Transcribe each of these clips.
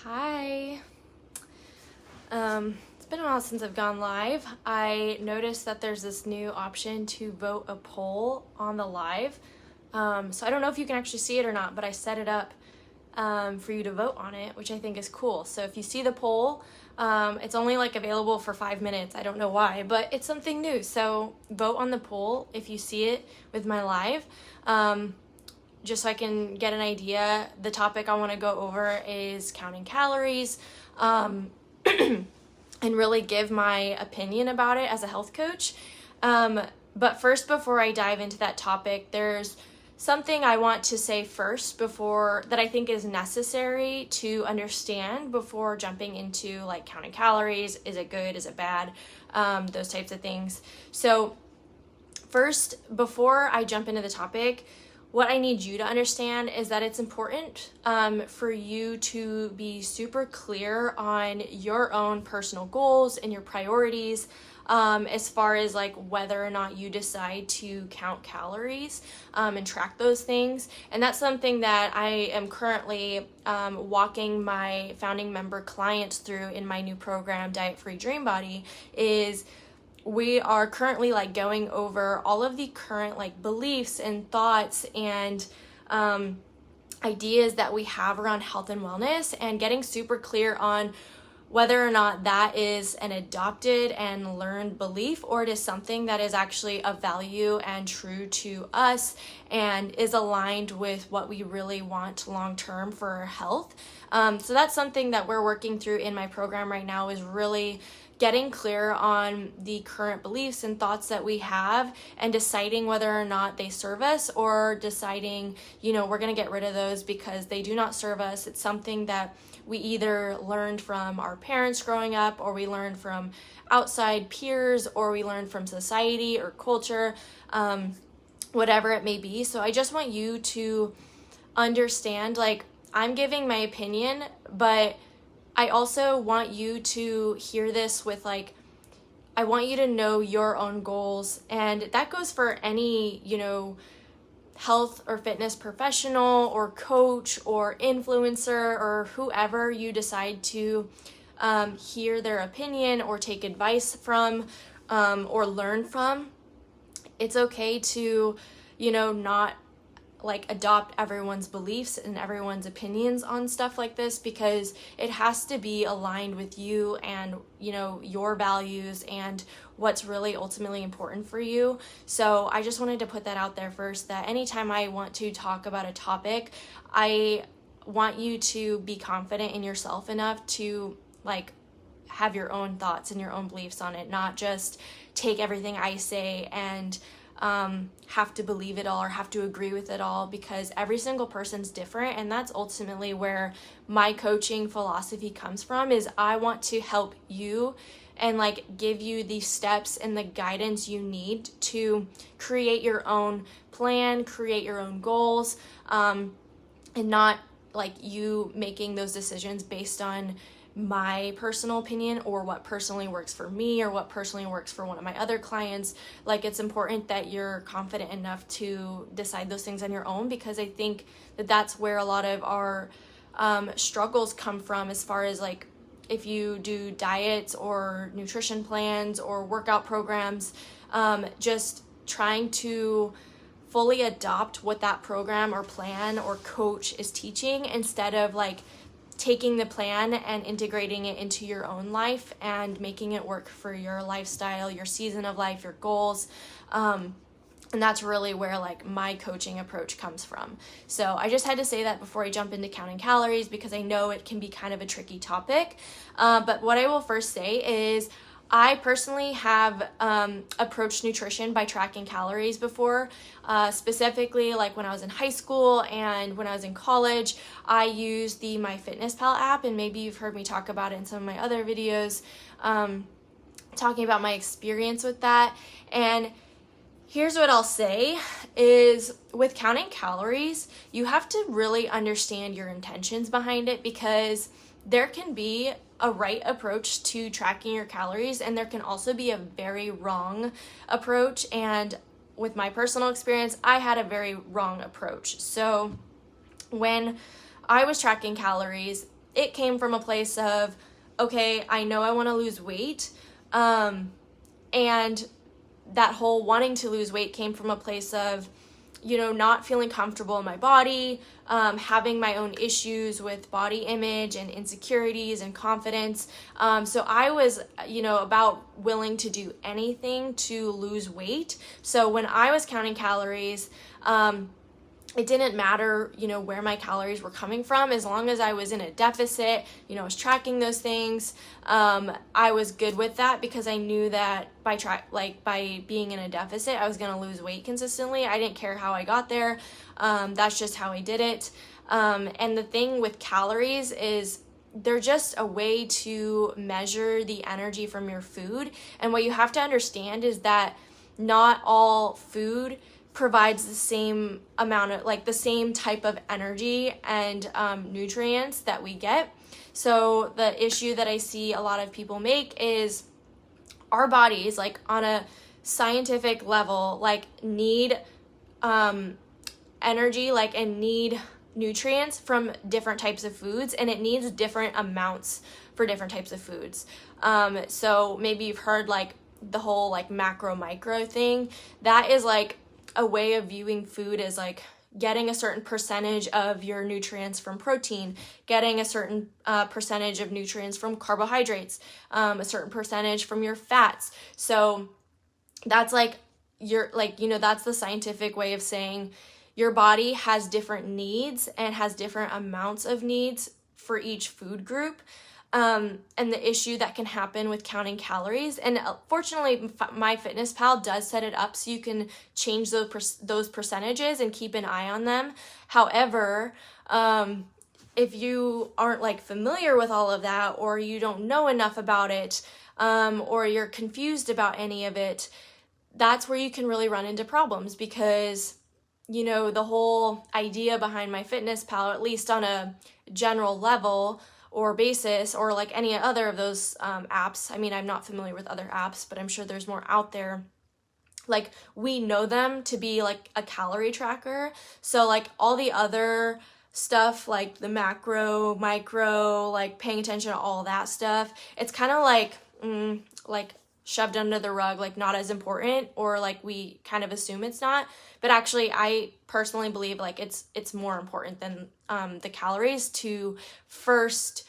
Hi. It's been a while since I've gone live. I noticed that there's this new option to vote a poll on the live. So I don't know if you can actually see it or not, but I set it up for you to vote on it, which I think is cool. So if you see the poll, it's only available for 5 minutes. I don't know why, but it's something new. So vote on the poll if you see it with my live. Just so I can get an idea. The topic I want to go over is counting calories, and really give my opinion about it as a health coach. But first, before I dive into that topic, there's something I want to say first before that I think is necessary to understand before jumping into counting calories. Is it good? Is it bad? Those types of things. So first, before I jump into the topic, what I need you to understand is that it's important for you to be super clear on your own personal goals and your priorities as far as whether or not you decide to count calories and track those things. And that's something that I am currently walking my founding member clients through in my new program, Diet Free Dream Body, is we are currently going over all of the current beliefs and thoughts and ideas that we have around health and wellness, and getting super clear on whether or not that is an adopted and learned belief, or it is something that is actually of value and true to us and is aligned with what we really want long term for our health. So that's something that we're working through in my program right now, is really getting clear on the current beliefs and thoughts that we have and deciding whether or not they serve us, or deciding, we're going to get rid of those because they do not serve us. It's something that we either learned from our parents growing up, or we learned from outside peers, or we learned from society or culture, whatever it may be. So I just want you to understand, I'm giving my opinion, but I also want you to hear this with I want you to know your own goals. And that goes for any, health or fitness professional or coach or influencer or whoever you decide to hear their opinion or take advice from or learn from. It's okay to, not adopt everyone's beliefs and everyone's opinions on stuff like this, because it has to be aligned with you and your values and what's really ultimately important for you. So I just wanted to put that out there first, that anytime I want to talk about a topic, I want you to be confident in yourself enough to have your own thoughts and your own beliefs on it, not just take everything I say and have to believe it all or have to agree with it all, because every single person's different. And that's ultimately where my coaching philosophy comes from, is I want to help you and give you the steps and the guidance you need to create your own plan, create your own goals, and not you making those decisions based on my personal opinion or what personally works for me or what personally works for one of my other clients. It's important that you're confident enough to decide those things on your own, because I think that that's where a lot of our struggles come from, as far as if you do diets or nutrition plans or workout programs, just trying to fully adopt what that program or plan or coach is teaching, instead of taking the plan and integrating it into your own life and making it work for your lifestyle, your season of life, your goals. And that's really where my coaching approach comes from. So I just had to say that before I jump into counting calories, because I know it can be kind of a tricky topic. But what I will first say is, I personally have approached nutrition by tracking calories before, specifically when I was in high school and when I was in college. I used the MyFitnessPal app, and maybe you've heard me talk about it in some of my other videos, talking about my experience with that. And here's what I'll say is, with counting calories, you have to really understand your intentions behind it, because there can be a right approach to tracking your calories, and there can also be a very wrong approach. And with my personal experience, I had a very wrong approach. So when I was tracking calories, it came from a place of, okay, I know I want to lose weight. And that whole wanting to lose weight came from a place of, not feeling comfortable in my body, having my own issues with body image and insecurities and confidence. So I was, about willing to do anything to lose weight. So when I was counting calories, it didn't matter, where my calories were coming from, as long as I was in a deficit, I was tracking those things. I was good with that because I knew that by being in a deficit, I was going to lose weight consistently. I didn't care how I got there. That's just how I did it. And the thing with calories is they're just a way to measure the energy from your food. And what you have to understand is that not all food provides the same amount of, the same type of energy and nutrients that we get. So the issue that I see a lot of people make is our bodies, on a scientific level, need energy, and need nutrients from different types of foods, and it needs different amounts for different types of foods. So maybe you've heard the whole macro micro thing. That is a way of viewing food as getting a certain percentage of your nutrients from protein, getting a certain percentage of nutrients from carbohydrates, a certain percentage from your fats. So that's that's the scientific way of saying your body has different needs and has different amounts of needs for each food group. And the issue that can happen with counting calories, and fortunately MyFitnessPal does set it up so you can change those percentages and keep an eye on them. However, if you aren't familiar with all of that, or you don't know enough about it, or you're confused about any of it, that's where you can really run into problems, because the whole idea behind MyFitnessPal, at least on a general level or basis, or any other of those apps. I mean, I'm not familiar with other apps, but I'm sure there's more out there. We know them to be a calorie tracker. So all the other stuff, the macro, micro, paying attention to all that stuff, it's kind of shoved under the rug, not as important, or we kind of assume it's not. But actually, I personally believe it's more important than the calories to first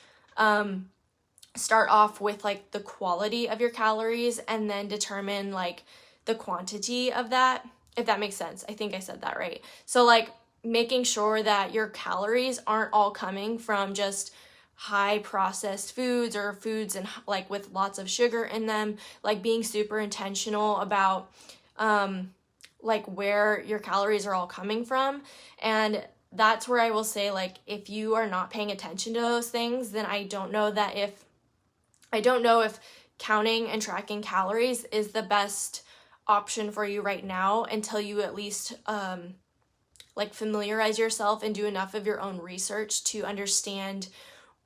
start off with the quality of your calories, and then determine the quantity of that, if that makes sense. I think I said that right. So making sure that your calories aren't all coming from just high processed foods, or foods and with lots of sugar in them, being super intentional about where your calories are all coming from. And that's where I will say, if you are not paying attention to those things, then I don't know if counting and tracking calories is the best option for you right now, until you at least familiarize yourself and do enough of your own research to understand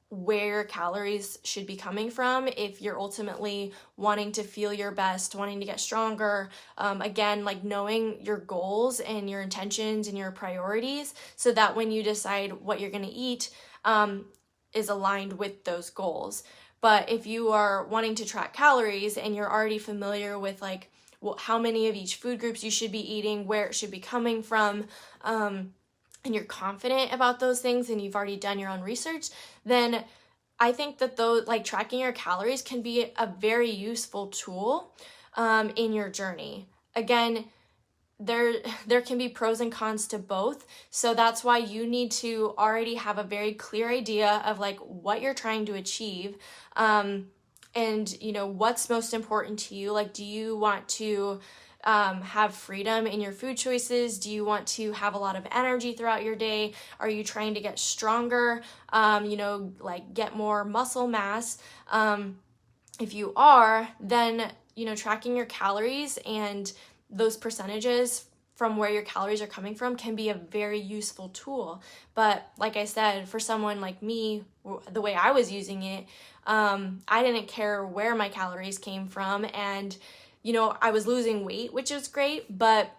where calories should be coming from, if you're ultimately wanting to feel your best, wanting to get stronger. Again, knowing your goals and your intentions and your priorities, so that when you decide what you're going to eat is aligned with those goals. But if you are wanting to track calories and you're already familiar with how many of each food groups you should be eating, where it should be coming from, and you're confident about those things, and you've already done your own research, then I think that those tracking your calories can be a very useful tool in your journey. Again, there can be pros and cons to both, so that's why you need to already have a very clear idea of what you're trying to achieve, and what's most important to you. Do you want to have freedom in your food choices? Do you want to have a lot of energy throughout your day? Are you trying to get stronger, get more muscle mass? If you are, then, tracking your calories and those percentages from where your calories are coming from can be a very useful tool. But like I said, for someone like me, the way I was using it, I didn't care where my calories came from, and I was losing weight, which is great, but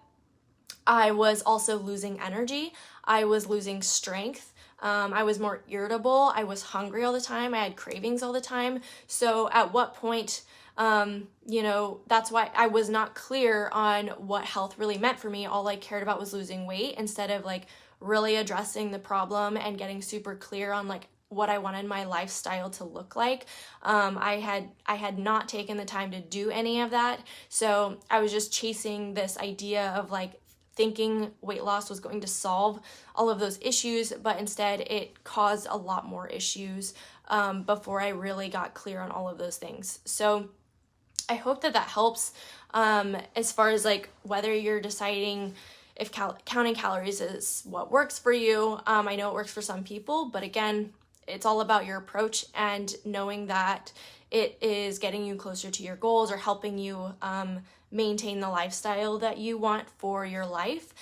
I was also losing energy. I was losing strength. I was more irritable. I was hungry all the time. I had cravings all the time. So at what point, that's why I was not clear on what health really meant for me. All I cared about was losing weight instead of like really addressing the problem and getting super clear on like what I wanted my lifestyle to look like. I had not taken the time to do any of that. So I was just chasing this idea of like thinking weight loss was going to solve all of those issues, but instead it caused a lot more issues before I really got clear on all of those things. So I hope that helps as far as like whether you're deciding if counting calories is what works for you. I know it works for some people, but again, it's all about your approach and knowing that it is getting you closer to your goals or helping you maintain the lifestyle that you want for your life.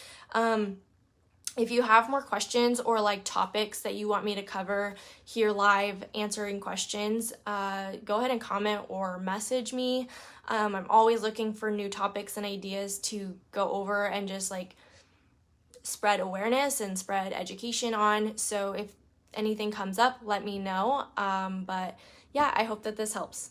If you have more questions or like topics that you want me to cover here live answering questions, go ahead and comment or message me. I'm always looking for new topics and ideas to go over and just like spread awareness and spread education on. So if anything comes up, let me know. But yeah, I hope that this helps.